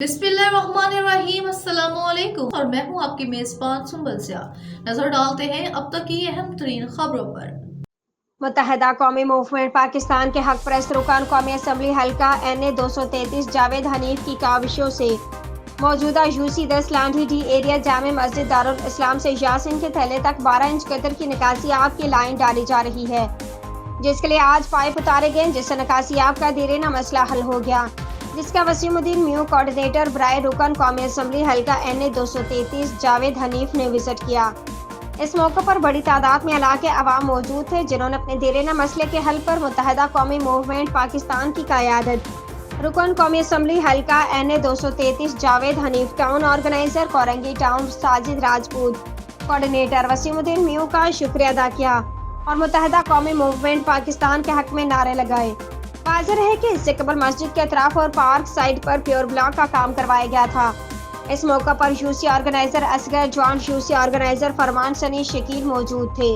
बिस्मिल्लाहिर्रहमानिर्रहीम अस्सलाम वालेकुम और मैं हूं आपकी मेजबान सुंबल सियाह। नजर डालते हैं अब तक की अहम तरीन खबरों पर। मुत्तहदा कौमी मूवमेंट पाकिस्तान के हक परस्त रुकान कौमी असम्बली हल्का NA 233 जावेद हनीफ की काविशों से मौजूदा UC10 लांढी डी एरिया जामे मस्जिद दारुल इस्लाम से यासीन के थैले तक 12 इंच कतर की निकासी आब की लाइन डाली जा रही है, जिसके लिए आज पाइप उतारे गए, जिससे निकासी आब का देरीना मसला हल हो गया, जिसका वसीमुद्दीन म्यू कोऑर्डिनेटर बराए रुकन कौमी असम्बली हल्का NA 233 जावेद हनीफ ने विजिट किया। इस मौके पर बड़ी तादाद में इलाके अवाम मौजूद थे, जिन्होंने अपने देरीना मसले के हल पर मुत्तहदा कौमी मूवमेंट पाकिस्तान की क़यादत रुकन कौमी असम्बली हल्का NA 233 Javed Hanif, town organiser Korangi town Sajid Rajput, coordinator Wasimuddin mu का शुक्रिया अदा किया और मुत्तहदा कौमी मूवमेंट पाकिस्तान के हक में नारे लगाए। वाज़ेह है कि इससे कबल मस्जिद के अतराफ और पार्क साइड पर प्योर ब्लॉक का काम करवाया गया था। इस मौके पर UC organiser Asghar John, UC organiser Farman Sunny Shakeel मौजूद थे।